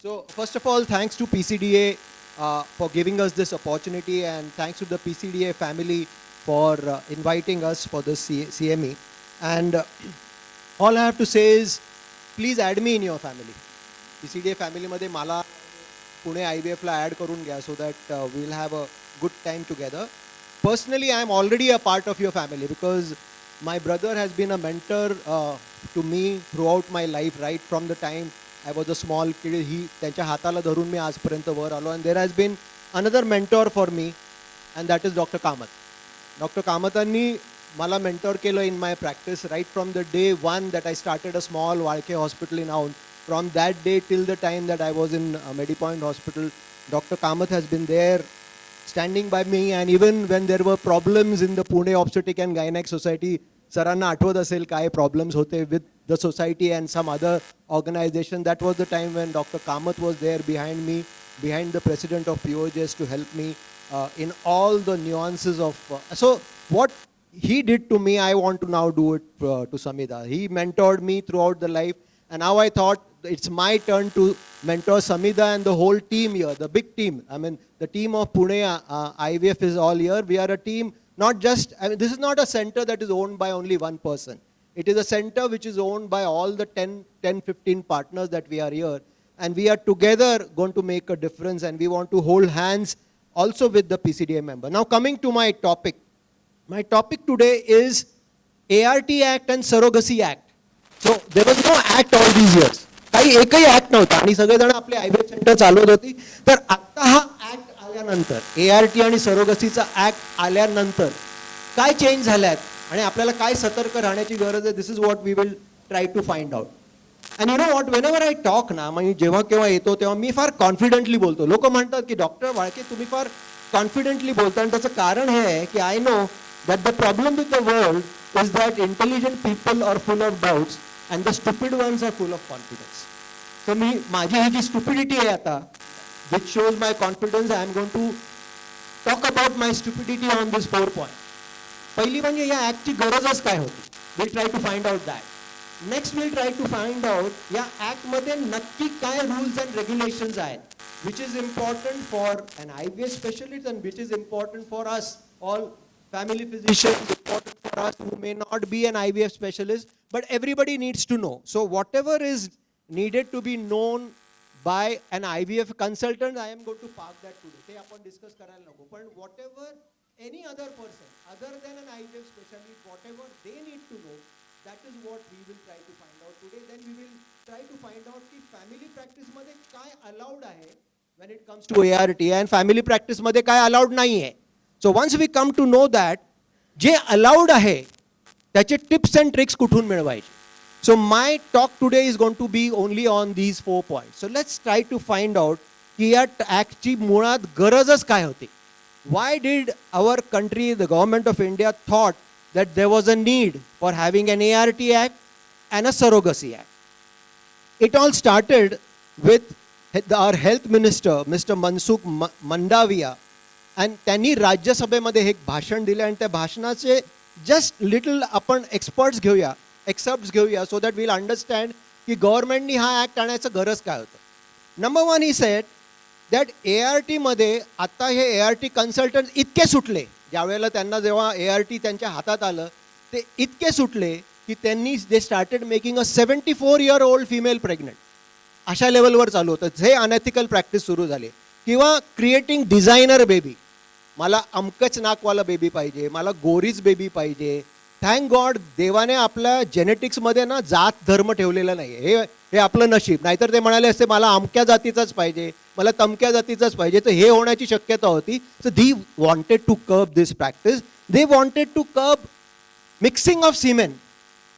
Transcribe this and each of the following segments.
So first of all, thanks to PCDA for giving us this opportunity, and thanks to the PCDA family for inviting us for this CME. And all I have to say is, please add me in your family. PCDA family मध्ये मला Pune IVF ला add करून घ्या, so that we'll have a good time together. Personally, I am already a part of your family because my brother has been a mentor to me throughout my life, right from the time I was a small kid. त्यांच्या हाताला धरून मी आजपर्यंत वर आलो, and there has been another mentor for me, and that is Dr. Kamath. Dr. Kamathanni मला mentor केलं in my practice right from the day one that I started a small Walke hospital in Aund. From that day till the time that I was in Medipoint Hospital, Dr. Kamath has been there standing by me, and even when there were problems in the Pune Obstetric and Gynec Society, सरांना आठवत असेल काय problems होते with the society and some other organization. That was the time when Dr. Kamath was there behind me, behind the president of POJS to help me in all the nuances of. So what he did to me, I want to now do it to Samida. He mentored me throughout the life, and now I thought it's my turn to mentor Samida and the whole team here, the big team. I mean, the team of Pune IVF is all here. We are a team, not just, I mean, this is not a center that is owned by only one person. It is a center which is owned by all the 10-15 partners that we are here. And we are together going to make a difference, and we want to hold hands also with the PCDA member. Now coming to my topic. My topic today is ART Act and Surrogacy Act. So there was no act all these years. काही एकही act नव्हता आणि सगळेजण आपले IVF centre चालवत होती. तर आता हा ऍक्ट आल्यानंतर, ART आणि सरोगसीचा ऍक्ट आल्यानंतर काय चेंज झाल्यात आणि आपल्याला काय सतर्क राहण्याची गरज आहे, this is what we will try to find out. And you know what, whenever I talk ना, म्हणजे जेव्हा केव्हा येतो तेव्हा मी फार कॉन्फिडेंटली बोलतो. लोक म्हणतात की डॉक्टर वाळके तुम्ही फार कॉन्फिडेंटली बोलता, आणि त्याचं कारण हे आहे की I know that the problem with the world is that intelligent people are full of doubts and the stupid ones are full of confidence. So माझी ही जी stupidity आहे आता, which shows my confidence, I am going to talk about my stupidity on this 4 points. पहिली म्हणजे या ऍक्टची गरजच काय होती, we'll try to find out that. Next we'll try to find out या ऍक्ट मध्ये नक्की काय rules and regulations आहेत, which is important for an IVF specialist and which is important for us all family physicians, important for us who may not be an IVF specialist, but everybody needs to know. So whatever is needed to be known by an IVF consultant, I am going to park that today. ते आपण discuss करायला नको. पण whatever any other person other than an IVF specialist, whatever they need to know, that is what we will try to find out today. Then we will try to find out की family practice मध्ये काय allowed आहे when it comes to ART, and family practice मध्ये काय allowed नाही आहे. So once we come to know that, जे allowed आहे त्याचे tips and tricks कुठून मिळवायचे. So my talk today is going to be only on these 4 points. So let's try to find out की या ऍक्टची मुळात गरजच काय होती. Why did our country, the government of India, thought that there was a need for having an ART Act and a Surrogacy Act? It all started with our health minister, Mr. Mansukh Mandaviya. आणि त्यांनी राज्यसभेमध्ये एक भाषण दिले, आणि त्या भाषणाचे just little आपण experts घेऊया सो दॅट वील अंडरस्टँड की गव्हर्नमेंटनी हा ॲक्ट आणायचं गरज काय होतं. Number 1 he set that ART मध्ये आता हे ART कन्सल्टंट इतके सुटले, ज्यावेळेला त्यांना जेव्हा ART त्यांच्या हातात आलं ते इतके सुटले की त्यांनी they started making a 74-year-old female pregnant. अशा लेवलवर चालू होतं. हे अनएथिकल प्रॅक्टिस सुरू झाली. किंवा क्रिएटिंग डिझायनर बेबी, मला अमकच नाकवाला बेबी पाहिजे, मला गोरीच बेबी पाहिजे. थँक गॉड देवाने आपल्या जेनेटिक्समध्ये ना जात धर्म ठेवलेला नाही. हे आपलं नशीब. नाहीतर ते म्हणाले असते मला अमक्या जातीचाच पाहिजे, मला तमक्या जातीचाच पाहिजे. तर हे होण्याची शक्यता होती. So they wanted to curb this practice. They wanted to curb mixing of semen.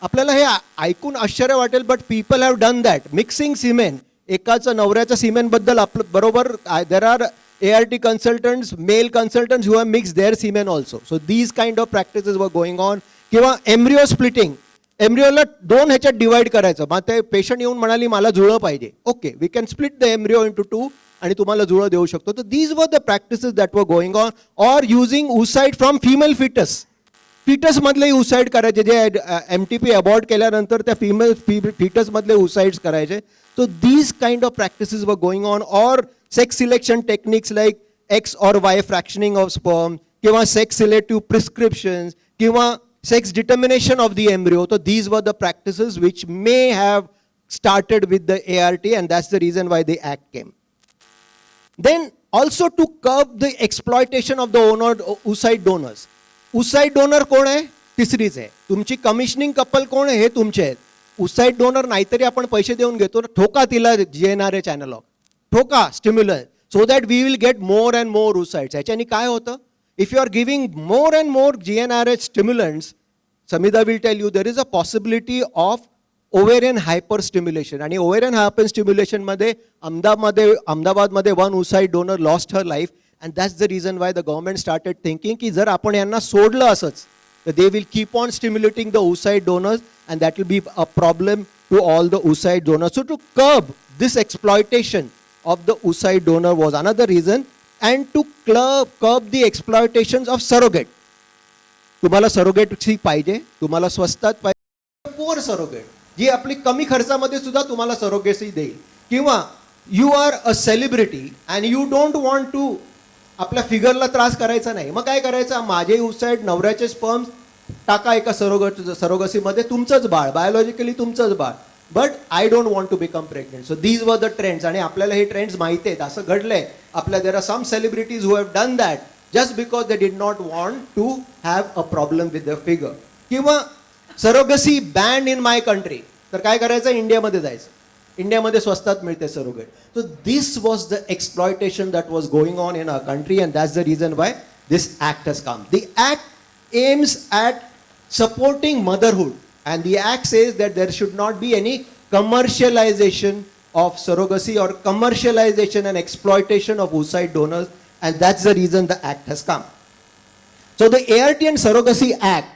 आपल्याला हे ऐकून आश्चर्य वाटेल, but people have done that. Mixing semen, एकाचं नवऱ्याच्या सिमेनबद्दल आपलं बरोबर, there are ART consultants, male consultants who have mixed their semen also. So these kind of practices were going on. किंवा embryo splitting, एम्ब्रिओला 2 ह्याच्यात डिवाइड करायचं. मग ते पेशंट येऊन म्हणाली मला जुळं पाहिजे, okay we can split the embryo into 2 आणि तुम्हाला जुळं देऊ शकतो. तर these were the practices that were going on. Or using oocyte from female foetus. फिटसमधले उसाईड करायचे, जे MTP अबॉर्ट केल्यानंतर त्या फिमेल फिटसमधले उसाईड्स करायचे. So these kind of practices were going on, or sex selection techniques like X or Y fractioning of sperm, किंवा sex selective prescriptions, किंवा sex determination of the embryo. So these were the practices which may have started with the ART, and that's the reason why the act came. Then also to curb the exploitation of the oocyte donors. oocyte donor कोण आहे? तिसरीच आहे. तुमची commissioning couple कोण आहे? हे तुमचे आहेत. oocyte donor नाहीतरी आपण पैसे देऊन घेतो, ठोका तिला GnRH analog, ठोका stimulus, so that we will get more and more oocytes. याच्याने काय होतं? If you are giving more and more GnRH stimulants, Samida will tell you there is a possibility of ovarian hyperstimulation. आणि ovarian hyperstimulation मध्ये अहमदाबादमध्ये one oocyte donor lost her life, and that's the reason why the government started thinking की जर आपण यांना सोडलं असंच, that they will keep on stimulating the oocyte donors, and that will be a problem to all the oocyte donors. So to curb this exploitation of the oocyte donor was another reason, and to curb the exploitations of surrogate. तुम्हाला surrogate पाहिजे, तुम्हाला स्वस्तात पाहिजे, poor surrogate, जी आपली कमी खर्चामध्ये सुद्धा तुम्हाला surrogacy देईल. किंवा you are a celebrity and you don't want to, आपल्या फिगरला त्रास करायचा नाही, मग काय करायचं? माझे oocyte नवऱ्याचे स्पर्म्स टाका एका सरोगसीमध्ये, तुमचंच बाळ, बायोलॉजिकली तुमचंच बाळ, but I don't want to become pregnant. So these were the trends. आणि आपल्याला हे ट्रेंड्स माहिती आहेत, असं घडलंय आपल्या. There are some celebrities who have done that just because they did not want to have a problem with the figure. किंवा surrogacy banned in my country, तर काय करायचं? इंडियामध्ये जायचं, इंडियामध्ये स्वस्तात मिळते surrogate. So this was the exploitation that was going on in our country, and that's the reason why this act has come. The act aims at supporting motherhood, and the act says that there should not be any commercialization of surrogacy or commercialization and exploitation of oocyte donors, and that's the reason the act has come. So the ART and Surrogacy Act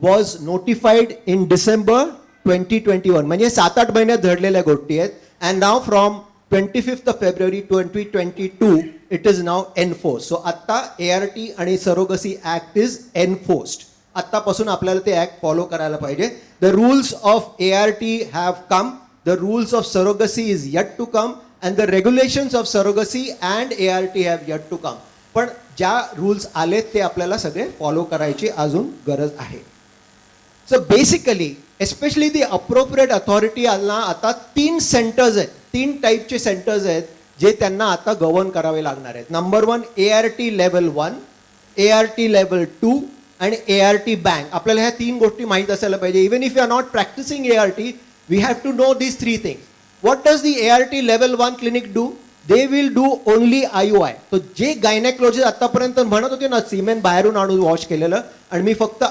was notified in December 2021, म्हणजे 7-8 महिन्यात घडलेल्या गोष्टी आहेत, and now from 25th of February 2022 it is now enforced. So आता ART आणि Surrogacy Act is enforced. आतापासून आपल्याला ते ऍक्ट फॉलो करायला पाहिजे. The rules of ART have come, the rules of surrogacy is yet to come, and the regulations of surrogacy and ART have yet to come. पण ज्या rules आले ते आपल्याला सगळे फॉलो करायची अजून गरज आहे. So basically, especially the appropriate authority आता 3 सेंटर्स आहेत, 3 टाईपचे सेंटर्स आहेत जे त्यांना आता गव्हर्न करावे लागणार आहेत. Number 1 ART level 1, ART level 2 आणि ART बँक. आपल्याला ह्या 3 गोष्टी माहीत असायला पाहिजे. Even if you are not practicing ART, we have to know these 3 things. What does the ART level 1 clinic do? They will do only IUI. तो जे gynaecologist आतापर्यंत म्हणत होते ना, सिमेन बाहेरून आणून वॉश केलेलं आणि मी फक्त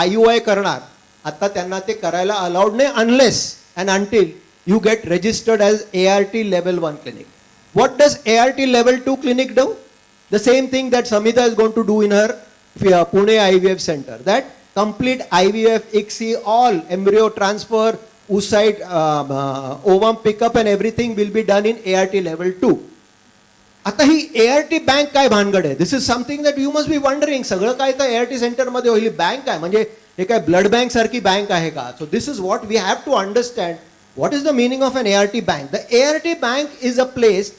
IUI करणार, आता त्यांना ते करायला अलाउड नाही unless and until you get registered as ART level 1 clinic. What does ART level 2 clinic do? The same thing that Samita is going to do in her Pune IVF center. That complete IVF, ICSI, all embryo transfer, oocyte, ovum pickup and everything will be done in ART level 2. आता ही ART bank काय भानगड आहे? This is something that you must be wondering. सगळं काय तर ART सेंटरमध्ये होईल, bank काय म्हणजे हे काय ब्लड बँक सारखी बँक आहे का? So this is what we have to understand. What is the meaning of an ART bank? The ART bank is a place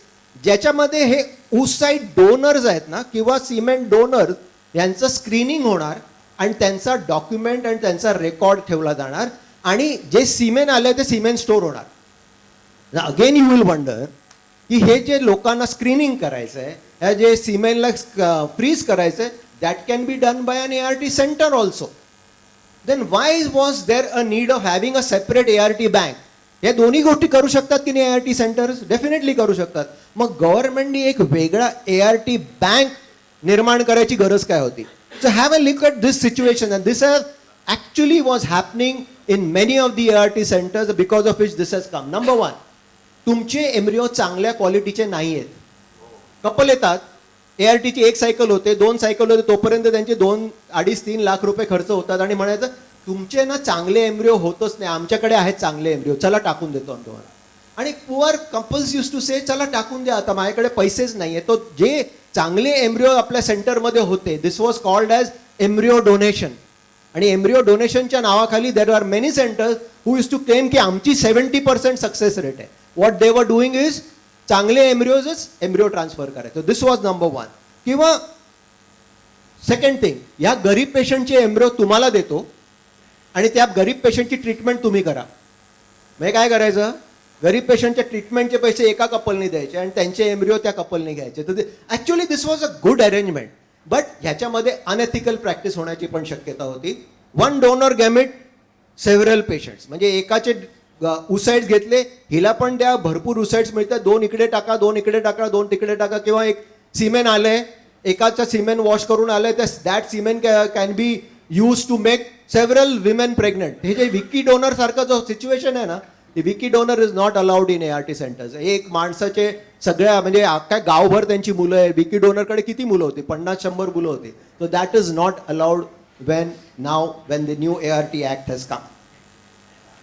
ज्याच्यामध्ये हे oocyte donors आहेत ना, किंवा सिमेंट डोनर यांचं स्क्रीनिंग होणार आणि त्यांचा डॉक्युमेंट आणि त्यांचा रेकॉर्ड ठेवला जाणार, आणि जे सिमेंट आले ते सिमेंट स्टोर होणार. अगेन यू विल वंडर की हे जे लोकांना स्क्रीनिंग करायचं आहे, ह्या जे सिमेंटला फ्रीज करायचं आहे, that can be done by an ART centre also. Then why was there a need of having a separate ART bank? या दोन्ही गोष्टी करू शकतात की नाही ART सेंटर्स? डेफिनेटली करू शकतात. मग गव्हर्नमेंटनी एक वेगळा ART बँक निर्माण करायची गरज काय होती? So have a look at this situation, and this actually was happening in many of the ART centres because of which this has come. Number 1, तुमचे एम्ब्रिओ चांगल्या क्वालिटीचे नाही आहेत. कपल येतात, ARTची 1 सायकल होते, 2 सायकल होते, तोपर्यंत त्यांचे 2-2.5-3 लाख रुपये खर्च होतात, आणि म्हणायचं तुमचे ना चांगले एम्ब्रिओ होतच नाही, आमच्याकडे आहेत चांगले एम्ब्रिओ, चला टाकून देतो आम्ही तुम्हाला. आणि पुअर कपल्स यूज टू से चला टाकून द्या, आता माझ्याकडे पैसेच नाही आहे. तो जे चांगले एम्ब्रिओ आपल्या सेंटरमध्ये होते, this was called as embryo donation. आणि एम्ब्रिओ डोनेशनच्या नावाखाली there are many centres who is to claim की आमची 70% सक्सेस रेट आहे. What they were doing is चांगले एम्ब्रिओजच एम्ब्रिओ ट्रान्सफर करायचं. This was number one. किंवा सेकंड थिंग, ह्या गरीब पेशंटचे एम्ब्रिओ तुम्हाला देतो आणि त्या गरीब पेशंटची ट्रीटमेंट तुम्ही करा. म्हणजे काय करायचं, गरीब पेशंटच्या ट्रीटमेंटचे पैसे एका कपलने द्यायचे आणि त्यांचे एम्ब्रिओ त्या कपलने घ्यायचे. तर actually this was a good arrangement, but ह्याच्यामध्ये अनएथिकल प्रॅक्टिस होण्याची पण शक्यता होती. One donor gamete several patients, म्हणजे एकाचे उसाइड्स घेतले, हिला पण द्या, भरपूर उसाइड्स मिळतात, 2 इकडे टाका, 2 इकडे टाका, 2 तिकडे टाका. किंवा एक सिमेन आलंय, एकाचा सिमेन वॉश करून आलंय, that semen can be use to make several women pregnant. हे जे विकी डोनर सारखं जो सिच्युएशन आहे ना, ती Vicky donor is not allowed in ART centres. एक माणसाचे सगळ्या म्हणजे अख्ख्या गावभर त्यांची मुलं आहे. विकी डोनरकडे किती मुलं होती, 50-100 मुलं होती. So that is not allowed when the new ART Act has come.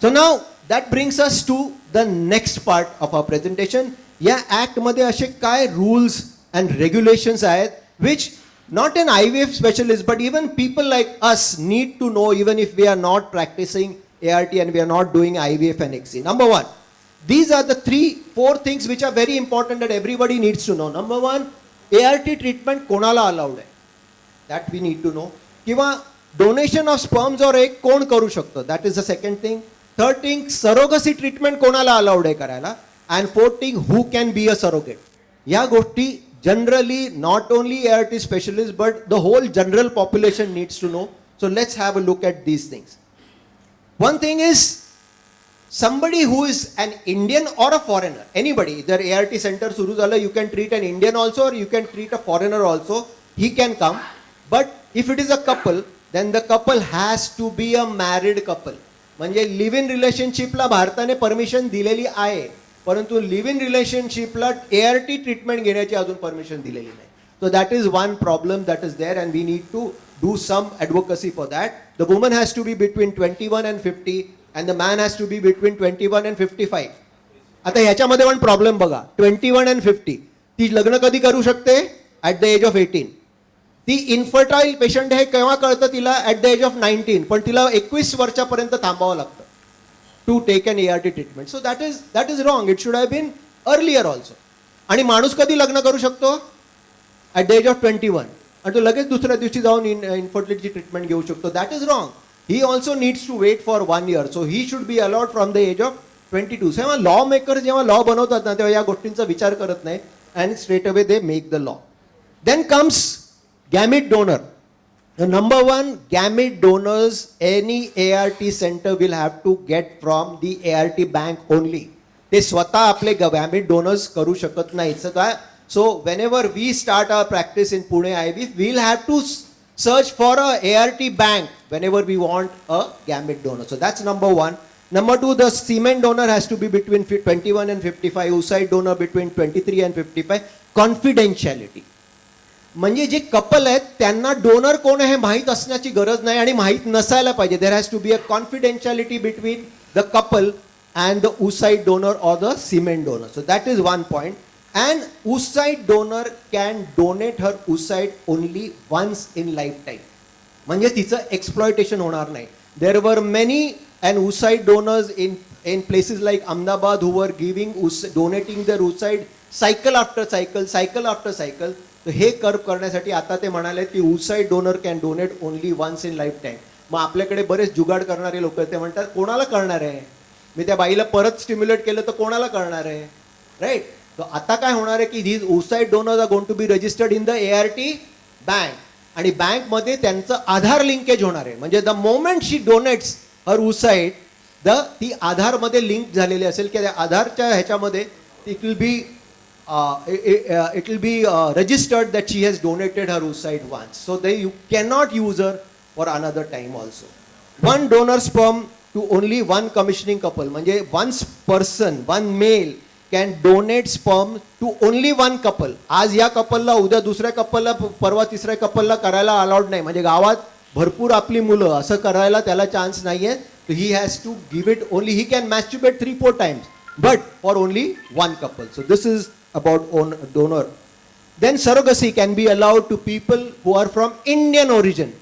So now that brings us to the next part of our presentation. या ऍक्ट मध्ये असे काय rules and regulations आहेत which not an IVF specialist but even people like us need to know even if we are not practicing ART and we are not doing IVF and XC. Number one, these are the 3-4 things which are very important that everybody needs to know. Number one, ART treatment कोणाला allowed आहे, that we need to know. किंवा donation of sperms और egg कोण करू शकतो, that is the second thing. Third thing, surrogacy treatment कोणाला allowed आहे करायला. And fourth thing, who can be a surrogate. या गोष्टी generally not only ART specialist but the whole general population needs to know. So let's have a look at these things. One thing is somebody who is an Indian or a foreigner, anybody, जर ART centre सुरू झालं, you can treat an Indian also or you can treat a foreigner also, he can come. But if it is a couple, then the couple has to be a married couple. म्हणजे live in रिलेशनशिपला भारताने permission दिलेली आहे, परंतु live in रिलेशनशिपला ART treatment घेण्याची अजून permission दिलेली नाही. So that is one problem that is there and we need to do some advocacy for that. The woman has to be between 21 and 50 and the man has to be between 21 and 55. आता ह्याच्यामध्ये पण problem बघा, 21 and 50 ती लग्न कधी करू शकते, at the age of 18. ती इन्फर्टाईल पेशंट हे केव्हा कळतं तिला, ॲट द एज ऑफ 19, पण तिला 21 वर्षापर्यंत थांबावं लागतं to take an ART treatment. So that is wrong. It should have been earlier also. आणि माणूस कधी लग्न करू शकतो, ॲट द एज ऑफ 21, आणि तो लगेच दुसऱ्या दिवशी जाऊन इन्फर्टिलिटी ट्रीटमेंट घेऊ शकतो. That is wrong. He also needs to wait for 1 year. So he should be allowed from the age of 22. तेव्हा लॉ मेकर्स जेव्हा लॉ बनवतात ना, तेव्हा या गोष्टींचा विचार करत नाही and straight away they make the law. Then comes gamete donor. The number one, gamete donors any ART center will have to get from the ART bank only. ते स्वतः आपले gamete donors करू शकत नाहीत. So whenever we start our practice in Pune IVF, we'll have to search for a ART bank whenever we want a gamete donor. So that's number one. Number two, the semen donor has to be between 21 and 55. Oocyte donor between 23 and 55. Confidentiality. म्हणजे जे couple आहेत त्यांना donor कोण आहे माहीत असण्याची गरज नाही आणि माहीत नसायला पाहिजे. There has to be a confidentiality between the couple and the oocyte donor or the semen donor. So that is one point. And oocyte donor can donate her oocyte only once in lifetime. म्हणजे तिचं exploitation होणार नाही. There were many and oocyte donors in places like Ahmedabad who were donating their oocyte cycle after cycle. तर हे curve करण्यासाठी आता ते म्हणाले की oocyte donor can donate only once in lifetime. मग आपल्याकडे बरेच जुगाड करणारे लोक ते म्हणतात कोणाला करणार आहे, मी त्या बाईला परत स्टिम्युलेट केलं तर कोणाला करणार आहे, राईट. तर आता काय होणार आहे की these oocyte donors are going to be registered in the ART bank. आणि बँकमध्ये त्यांचं आधार लिंकेज होणार आहे. म्हणजे the moment she donates her oocyte, ती आधारमध्ये लिंक झालेली असेल की त्या आधारच्या ह्याच्यामध्ये it will be registered that she has donated her oocyte once. So you cannot use her for another time also. One donor sperm to only one commissioning couple. म्हणजे one person, one male can donate sperm to only one couple. आज या कपलला, उद्या दुसऱ्या कपलला, परवा तिसऱ्या कपलला करायला allowed नाही. म्हणजे गावात भरपूर आपली मुलं, असं करायला त्याला चान्स नाहीये. So he has to give it only, he can masturbate 3-4 times, but for only one couple. So this is about donor. Then surrogacy can be allowed to people who are from Indian origin.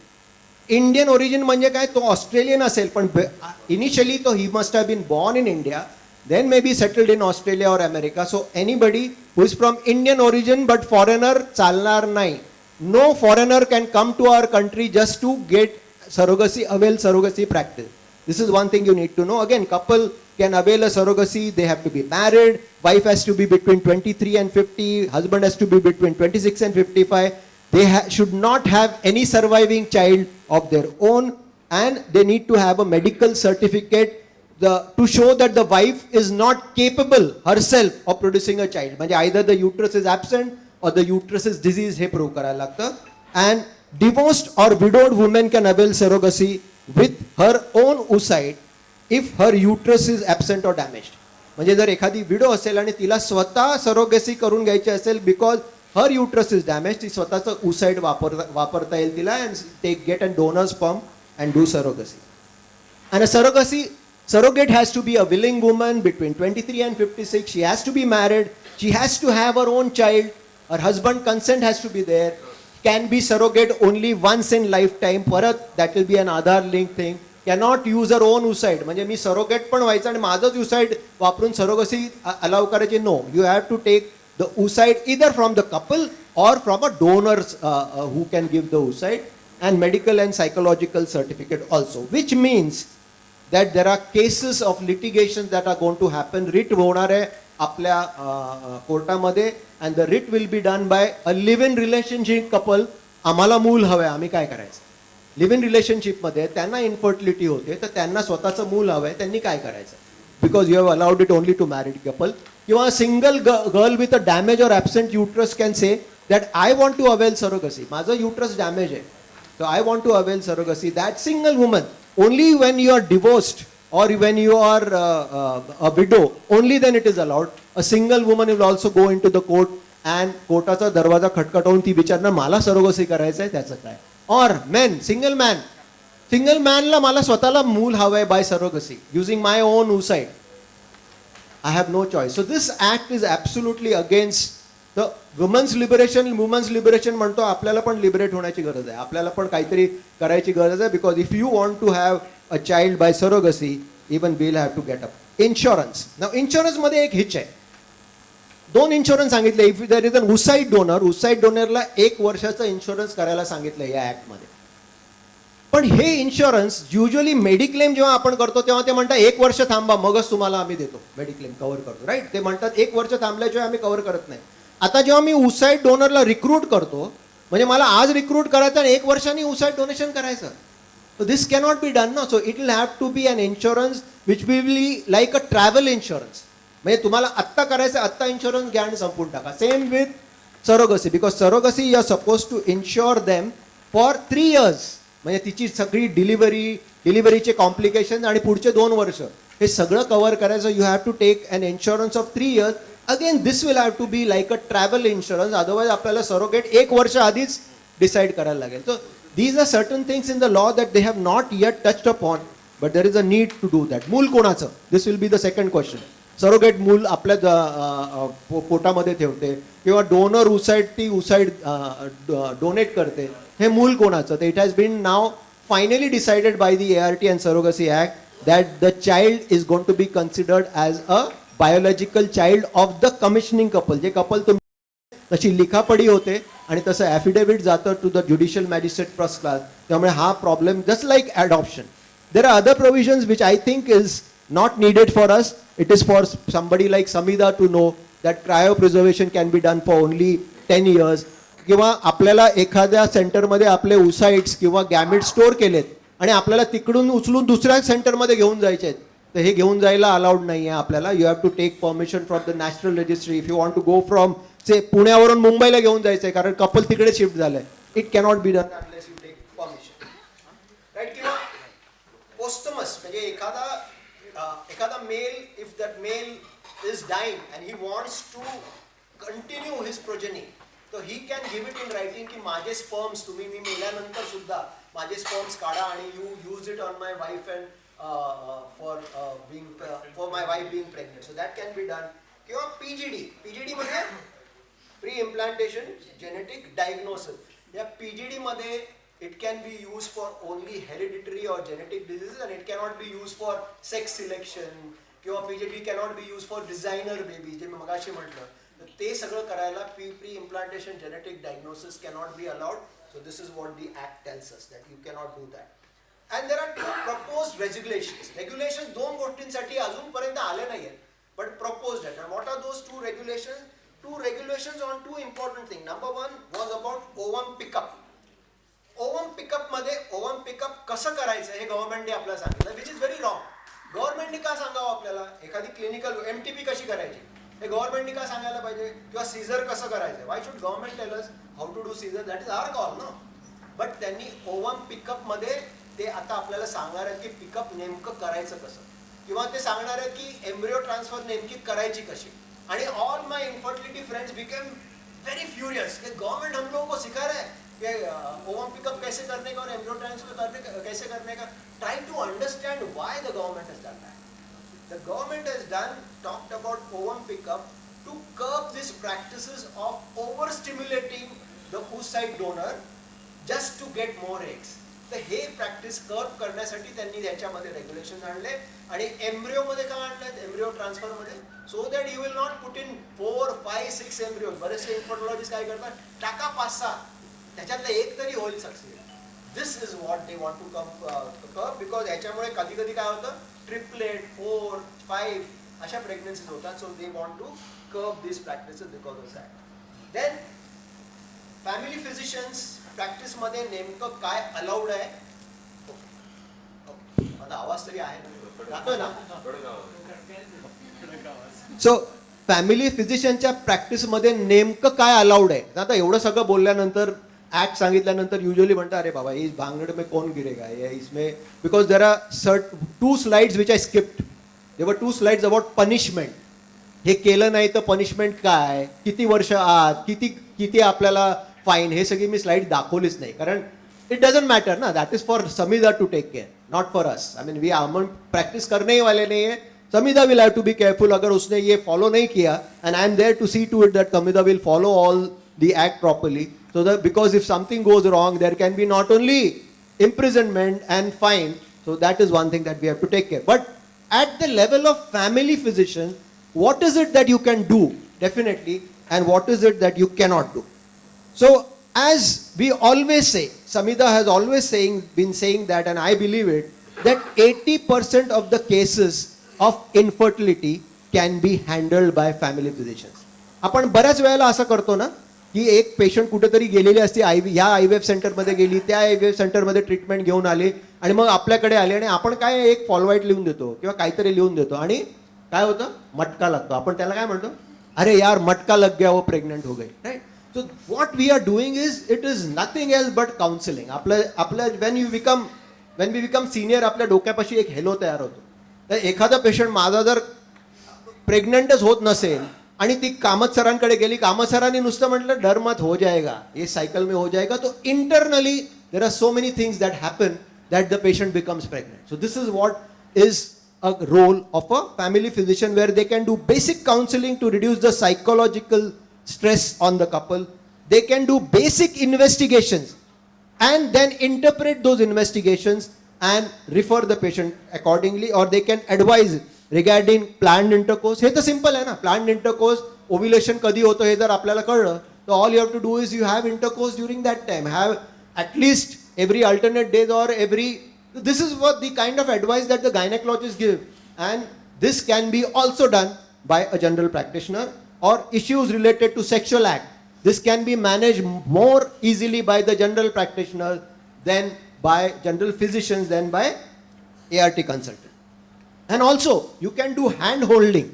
Indian origin म्हणजे काय, तो Australian असेल पण initially तो he must have been born in India, then maybe settled in Australia और America. So anybody who is from Indian origin but foreigner चालणार नाही. No foreigner can come to our country just to get surrogacy, avail surrogacy practice. This is one thing you need to know. Again, couple can avail a surrogacy. They have to be married. Wife has to be between 23 and 50. Husband has to be between 26 and 55. They should not have any surviving child of their own, and they need to have a medical certificate to show that the wife is not capable herself of producing a child. म्हणजे either the uterus is absent or the uterus is diseased, हे prove करायला लागतं. And divorced or widowed woman can avail surrogacy with her own oocyte if her uterus is absent or damaged. म्हणजे जर एखादी widow असेल आणि तिला स्वतः सरोगसी करून घ्यायची असेल because her uterus is damage, ती स्वतःचं oocyte वापरता येईल तिला and get a donors sperm and do surrogacy. And a surrogate has to be a willing woman between 23 and 56. She has to be married. She has to have her own child. Her husband consent has to be there. Can be surrogate only once in lifetime. Parat, that will be an Aadhaar link thing. Cannot use her own oocyte. म्हणजे मी surrogate पण व्हायचं आणि माझंच oocyte वापरून surrogacy allow करायची. No, you have to take the oocyte either from the couple or from a donor who can give the oocyte, and medical and psychological certificate also. Which means that there are cases of litigations that are going to happen. Writ होणार आहे आपल्या कोर्टामध्ये, and the writ will be done bye a live in relationship couple. आम्हाला मूल हवं आहे, आम्ही काय करायचं. लिव्ह इन रिलेशनशिपमध्ये त्यांना इन्फर्टिलिटी होते, तर त्यांना स्वतःचं मूल हवं आहे, त्यांनी काय करायचं. Because you have allowed it only to married couple. किंवा single girl with a damage और absent uterus can say that I want to avail surrogacy. माझं युट्रस डॅमेज आहे, so I want to avail surrogacy. That single woman, only when you are divorced or when you are a widow, only then it is allowed. A single woman will also go into the court and कोर्टाचा दरवाजा खटखटवून ती विचारणार मला surrogacy करायचं आहे, त्याचं काय. Or men, single man ला मला स्वतःला मूल हवंय by surrogacy using my own oocyte. I have no choice. So this act is absolutely against the women's liberation म्हणतो. आपल्याला पण लिबरेट होण्याची गरज आहे, आपल्याला पण काहीतरी करायची गरज आहे. Because if you want to have a child by surrogacy, even we'll have to get up insurance. Now इन्शुरन्समध्ये एक हिच आहे. दोन इन्शुरन्स सांगितले. If there is an oocyte डोनरला 1 वर्षाचा इन्शुरन्स करायला सांगितलं या ऍक्टमध्ये. पण हे इन्शुरन्स युजली मेडिक्लेम जेव्हा आपण करतो तेव्हा ते म्हणतात 1 वर्ष थांबा मगच तुम्हाला आम्ही देतो, मेडिक्लेम कव्हर करतो. राईट, ते म्हणतात 1 वर्ष थांबल्याशिवाय आम्ही कव्हर करत नाही. आता जेव्हा मी oocyte डोनरला रिक्रूट करतो, म्हणजे मला आज रिक्रूट करायचं आणि 1 वर्षांनी oocyte डोनेशन करायचं. So this cannot be done, no. So it will have to be an insurance which will be like a travel insurance. म्हणजे तुम्हाला आत्ता करायचं, आत्ता इन्शुरन्स घ्या आणि संपून टाका. Same with surrogacy, because surrogacy you are suppose to insure them for 3 years. म्हणजे तिची सगळी डिलिव्हरीचे कॉम्प्लिकेशन आणि पुढचे 2 वर्ष हे सगळं कव्हर करायचं. You have to take an insurance of 3 years. Again this will have to be like a travel insurance. Otherwise आपल्याला सरोगेट 1 वर्ष आधीच डिसाईड करायला लागेल. So these are certain things in the law that they have not yet touched upon, but there is a need to do that. मूल कोणाचं, this will be the second question. Surrogate मूल आपल्या पोटामध्ये ठेवते किंवा donor oocyte donate करते, हे मूल कोणाचं. तर it has been now finally decided by the ART and Surrogacy Act that the child is going to be considered as a biological child of the commissioning couple. जे couple तशी लिखापडी होते आणि तसं ॲफिडेव्हिट जातं to the judicial magistrate first class. त्यामुळे हा problem just like adoption. There are other provisions which I think is not needed for us. It is for somebody like Samidha to know that cryopreservation can be done for only 10 years. किंवा आपल्याला एखाद्या सेंटरमध्ये आपले oocytes किंवा गॅमिट store केलेत आणि आपल्याला तिकडून उचलून दुसऱ्या सेंटरमध्ये घेऊन जायचे आहेत, तर हे घेऊन जायला अलाउड नाही आहे आपल्याला. You have to take permission from the national registry. If you want to go from say पुण्यावरून मुंबईला घेऊन जायचं आहे कारण कपल तिकडे शिफ्ट झालंय, it cannot be done unless you take permission. Right. किंवा पोस्टमस म्हणजे एखादा male, if that male is dying and he wants to continue his progeny, तर he can give it in writing की माझे sperms तुम्ही, मी मेल्यानंतर सुद्धा माझे स्पर्म्स काढा आणि you use it on my wife and for my wife being pregnant. So that can be done. किंवा PGD म्हणजे प्री इम्प्लांटेशन जेनेटिक डायग्नोसिस. या PGD मध्ये it can be used for only hereditary or genetic diseases, and it cannot be used for sex selection, किंवा PGD cannot be used for designer baby, जे मी मगाशी म्हटलं. तर ते सगळं करायला pre-implantation genetic diagnosis cannot be allowed. So this is what the act tells us, that you cannot do that. And there are two proposed regulations. Regulations दोन गोष्टींसाठी अजूनपर्यंत आले नाहीयेत, but proposed आहेत. And what are those two regulations? Two regulations on two important things. Number one was about ovum pickup. Ovum pickup मध्ये ovum pickup कसं करायचं हे गव्हर्नमेंटने आपल्याला सांगितलं, which is very wrong. गव्हर्नमेंटने का सांगावं आपल्याला एखादी क्लिनिकल MTP कशी करायची हे गव्हर्नमेंटने का सांगायला पाहिजे, किंवा सीझर कसं करायचं? Why should government tell us how to do caesar? That is our call no. But त्यांनी ओवम पिकअप मध्ये ते आता आपल्याला सांगणार आहेत की पिकअप नेमकं करायचं कसं, किंवा ते सांगणार आहेत की एम्ब्रिओ ट्रान्सफर नेमकी करायची कशी. आणि all my infertility friends became very furious कि गवर्नमेंट हम लोगों को सिखा रहा है कि ओवम पिकअप कैसे करने का और एम्ब्रियो ट्रांसफर कैसे करने का. ट्राई टू अंडरस्टैंड व्हाई the government has done that. The government has talked about ovum pickup to curb these practices of overstimulating the oocyte donor just to get more eggs. तर हे practice कर्ब करण्यासाठी त्यांनी याच्यामध्ये regulation आणले. आणि embryo मध्ये काय आणले? एम्ब्रिओ ट्रान्सफर मध्ये, so that you will not put in 4, 5, 6 embryo. बरेचसे इन्फर्टोलॉजिस्ट काय करतात, टाका 5-6, त्याच्यातलं एक तरी होईल success. This is what they want to curb, because याच्यामुळे कधी कधी काय होतं, ट्रिपलेट, 4, 5 अशा प्रेग्नन्सीज होतात. So they want to curb this practices because of that. Then family physicians practice मध्ये नेमकं काय अलाउड आहे? आता आवाज तरी आहे ना? सो फॅमिली फिजिशियनच्या प्रॅक्टिस मध्ये नेमकं काय अलाउड आहे? आता एवढं सगळं बोलल्यानंतर, ऍक्ट सांगितल्यानंतर युजली म्हणतात अरे बाबा इस भांगड़ में कौन गिरेगा ये इसमें, because there are 2 slides which I skipped. There were 2 slides about punishment. हे केलं नाही तर पनिशमेंट काय, किती वर्ष आत, किती आपल्याला फाईन, हे सगळी मी स्लाइड दाखवलीच नाही. कारण इट डजंट मॅटर ना, that is for Samidha to take care, not for us. I mean we हम प्रैक्टिस करने ही वाले नहीं है. Samidha will have to be careful. अगर उसने ये फॉलो नहीं किया, and I am there to see to it that Samidha will follow all the act properly. So that because if something goes wrong, there can be not only imprisonment and fine. So that is one thing that we have to take care. But at the level of family physician, what is it that you can do definitely, and what is it that you cannot do? So as we always say, Samhita has always been saying that, and I believe it, that 80% of the cases of infertility can be handled by family physicians. आपण बऱ्याच वेळेला असं करतो ना की एक patient कुठेतरी गेलेली असते, ह्या IVF सेंटरमध्ये गेली, त्या IVF सेंटरमध्ये ट्रीटमेंट घेऊन आले, आणि मग आपल्याकडे आले, आणि आपण काय एक फॉलोवाईट लिहून देतो किंवा काहीतरी लिहून देतो, आणि काय होतं, मटका लागतो. आपण त्याला काय म्हणतो, अरे यार मटका लग गया, वो प्रेग्नेंट हो गई. Right. So what we are doing it is nothing else but counselling. आपल्या वेन वी बिकम सिनियर, आपल्या डोक्यापाशी एक हेलो तयार होतो. तर एखादा पेशंट माझा जर प्रेग्नेंटच होत नसेल आणि ती कामत सरांकडे गेली, कामत सरांनी नुसतं म्हटलं डर मत हो जाएगा, ये सायकल में हो जाएगा, तो internally there are so many things that happen that the patient becomes pregnant. So this is what is a role of a family physician, where they can do basic counseling to reduce the psychological stress on the couple. They can do basic investigations and then interpret those investigations and refer the patient accordingly, or they can advise regarding planned intercourse. हे तर simple आहे ना, planned intercourse, ovulation कधी होतं हे जर आपल्याला कळलं, तर all you have to do is you have intercourse during that time, have at least every alternate days or every. This is what the kind of advice that the gynecologists give, and this can be also done by a general practitioner. Or issues related to sexual act, this can be managed more easily by the general practitioner than by general physicians, than by ART consultant. And also you can do hand holding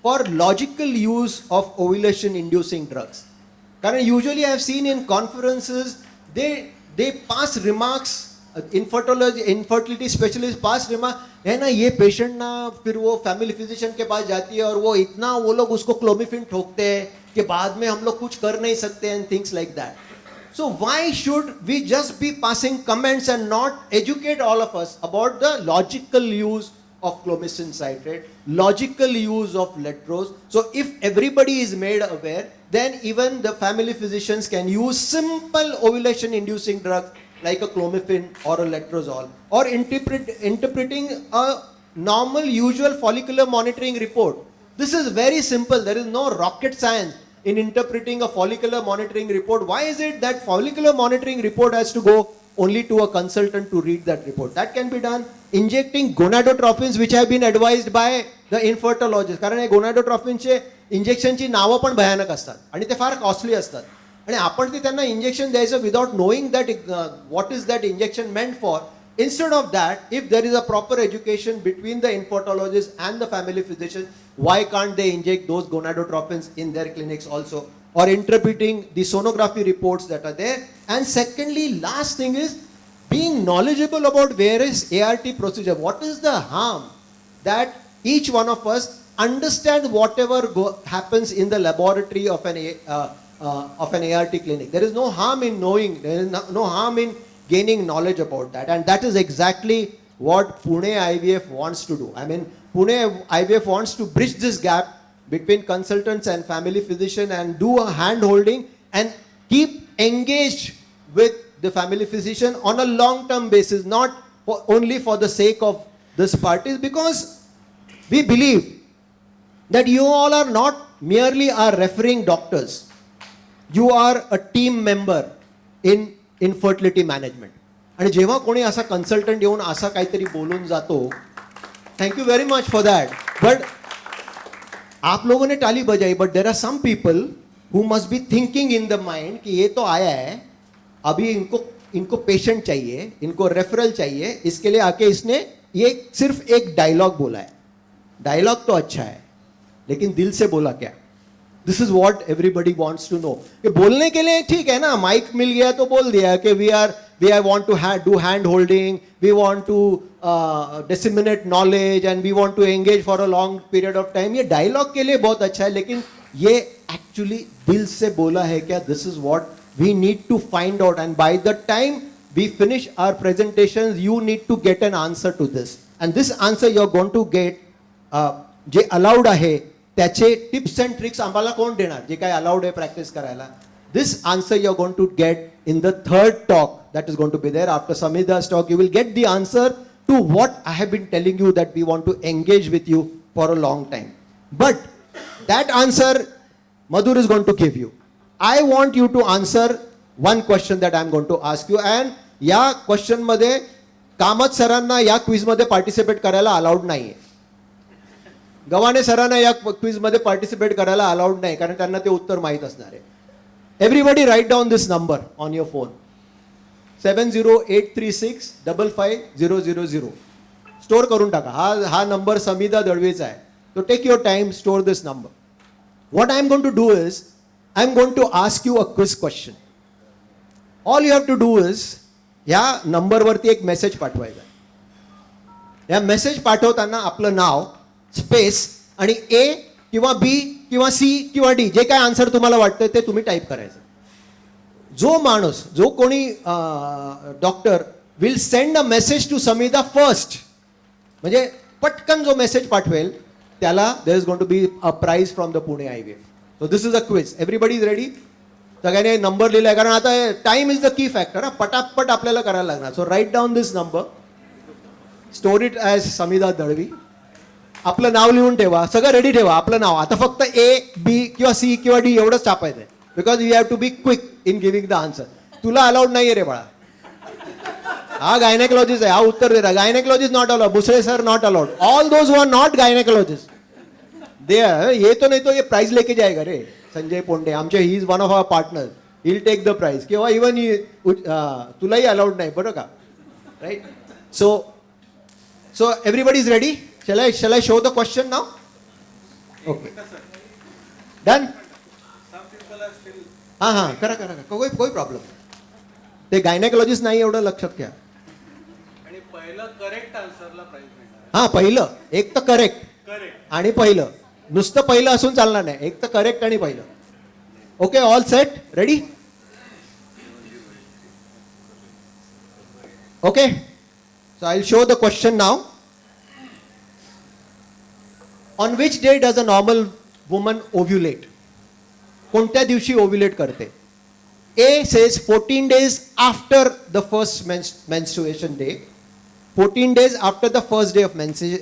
for logical use of ovulation inducing drugs. Because usually I have seen in conferences they pass remarks, infertility specialist pass remark है ना, ये patient ना फिर वो family physician के pass जाती है और वो इतना वो लोग उसको क्लोमिफिन ठोकते हैं कि बाद में हम लोग कुछ कर नहीं सकते, and things like that. So why should we just be passing comments and not educate all of us about the logical use of clomicin citrate, logical use of letrose? So if everybody is made aware, then even the family physicians can use simple ovulation inducing drugs like a clomiphene or a letrozole, or interpreting a normal, usual follicular monitoring report. This is very simple. There is no rocket science in interpreting a follicular monitoring report. Why is it that follicular monitoring report has to go only to a consultant to read that report? That can be done injecting gonadotrophins, which have been advised by the infertilologist. कारण हे gonadotrophins इंजेक्शनची नावं पण भयानक असतात आणि ते फार कॉस्टली असतात आणि आपण ते त्यांना इंजेक्शन द्यायचं without knowing that what is that injection meant for. Instead of that, if there is a proper education between the infertilologist and the family physician, why can't they inject those gonadotrophins in their clinics also, or interpreting the sonography reports that are there? And secondly, last thing is being knowledgeable about various ART procedure. What is the harm that each one of us understand whatever happens in the laboratory of an ART clinic? There is no harm in knowing. There is no harm in gaining knowledge about that, and that is exactly what Pune IVF wants to do. I mean, Pune IVF wants to bridge this gap between consultants and family physician and do a hand holding and keep engaged with the family physician on a long term basis, not only for the sake of this parties, because we believe that you all are not merely our referring doctors. You are a team member in infertility management. आणि जेव्हा कोणी असा consultant येऊन असा काहीतरी बोलून जातो, thank you very much for that, but आप लोगों ने ताली बजाई, but there are some people who must be thinking in the mind कि ये तो आया है, अभी इनको पेशेंट चाहिए, इनको रेफरल चाहिए, इसके लिए आके इसने ये सिर्फ एक डायलॉग बोला है. डायलॉग तो अच्छा है, लेकिन दिल से बोला क्या? This is what everybody wants to know. कि बोलने के लिए ठीक है ना, माइक मिल गया तो बोल दिया कि we want to do hand holding, we want to disseminate knowledge and we want to engage for a long period of time. ये डायलॉग के लिए बहुत अच्छा है, लेकिन ये एक्चुअली दिल से बोला है क्या? This is what we need to find out, and by the time we finish our presentations, you need to get an answer to this, and this answer you're going to get जे allowed आहे त्याचे tips and tricks आम्हाला कोण देणार, जे काय allowed आहे practice करायला. This answer you are going to get in the third talk that is going to be there after समिधा's talk. You will get the answer to what I have been telling you that we want to engage with you for a long time. But that answer Madhur is going to give you. I want you to answer one question that I am going to ask you, and या question मध्ये कामत सरांना या quiz मध्ये participate करायला allowed नाहीये. गव्हाणे सरांना या quiz मध्ये पार्टिसिपेट करायला अलाउड नाही, कारण त्यांना ते उत्तर माहित असणार आहे. Everybody write down this number on your phone, 7083655000. Store करून टाका. हा नंबर समिधा दळवीचा आहे. तो take your time, store this number. What I am going to do is, I am going to ask you a quiz question. All you have to do is, ह्या नंबरवरती एक message पाठवायचा. या मेसेज पाठवताना आपलं नाव, स्पेस आणि ए किंवा बी किंवा सी किंवा डी, जे काय आन्सर तुम्हाला वाटतं ते तुम्ही टाईप करायचं. जो माणूस, जो कोणी doctor will send a message to Samidha first, म्हणजे पटकन जो मेसेज पाठवेल त्याला there is going to be a prize from the Pune IVF. So this is a quiz. Everybody is ready? सगळ्यांनी नंबर लिहिलाय, कारण आता time is the key factor. पटापट आपल्याला करायला लागणार. So write down this number, store it as Samidha Dalvi. आपलं नाव लिहून ठेवा, सगळं रेडी ठेवा. आपलं नाव आता फक्त ए, बी किंवा सी किंवा डी एवढंच टाकायचं आहे, because you have to be quick in giving the answer. तुला अलाउड नाहीये रे बाळा, हा गायनेकोलॉजिस्ट आहे, हा उत्तर देता. Gynaecologist not allowed, Bhusale sir not allowed, all those who are not gynaecologist they ये तो नहीं तो ये प्राइज लेके जाएगा रे. संजय पोंडे आमचे, he is one of our partner, he will take the prize. किंवा इवन तुलाही अलाउड नाही, बरं का? Right. So everybody is ready. Shall I show the question now? Okay. Done? Some people are still. हाँ करा कोई प्रॉब्लेम. ते gynaecologist नाही एवढं लक्षात घ्या. आणि पहिलं करेक्ट आन्सरला प्राइज मिळणार. हां, पहिलं एक तर करेक्ट आणि पहिलं, नुसतं पहिलं असून चालणार नाही, एक तर करेक्ट आणि पहिलं. Okay, all set, ready? Okay, so I will show the question now. On which day does a normal woman ovulate? कोणत्या दिवशी ओव्युलेट करते? A says 14 days after the first menstruation day. 14 days after the first day of menses.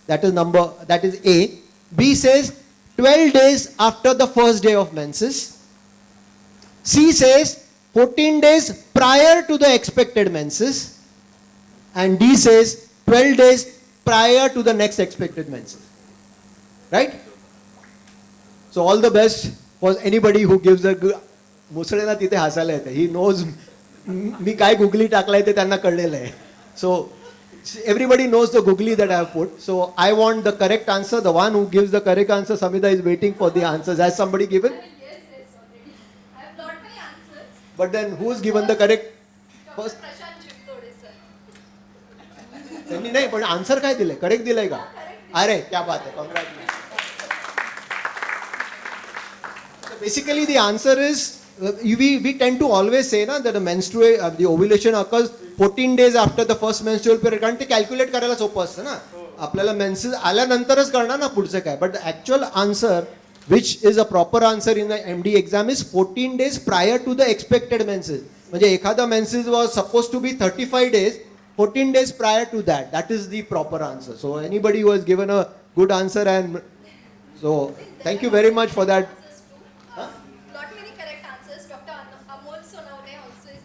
That is A. B says 12 days after the first day of menses. C says 14 days prior to the expected menses. And D says 12 days prior to the next expected menses. Right? So all the best for anybody who gives a good. मुसळेला तिथे हसायला येते. He knows me काय googly टाकलाय ते त्यांना कळलेलं आहे. So everybody knows the googly that I have put. So I want the correct answer. The one who gives the correct answer, Samita, is waiting for the answers. Has somebody given? Yes, already. I have lot many answers. But then who's given the correct Dr. first? Prashant Jivtode, sir. त्यांनी नाही पण answer काय दिलंय? Correct दिलंय का? अरे क्या बात है. Congratulations. So basically the answer is we tend to always say na that the ovulation occurs 14 days after the first menstrual period. कारण ते कॅल्क्युलेट करायला सोपं असतं ना. आपल्याला मेन्सेस आल्यानंतरच कळणार ना पुढचं काय. But the actual answer which is a proper answer in the MD exam is 14 days prior to the expected menses. म्हणजे एखादा menses was supposed to be 35 days, 14 days prior to that. That is the proper answer. So anybody who has given a good answer, and so thank you very much for that. Answers too. Lot many correct answers. Dr. Amol Sonawade also is.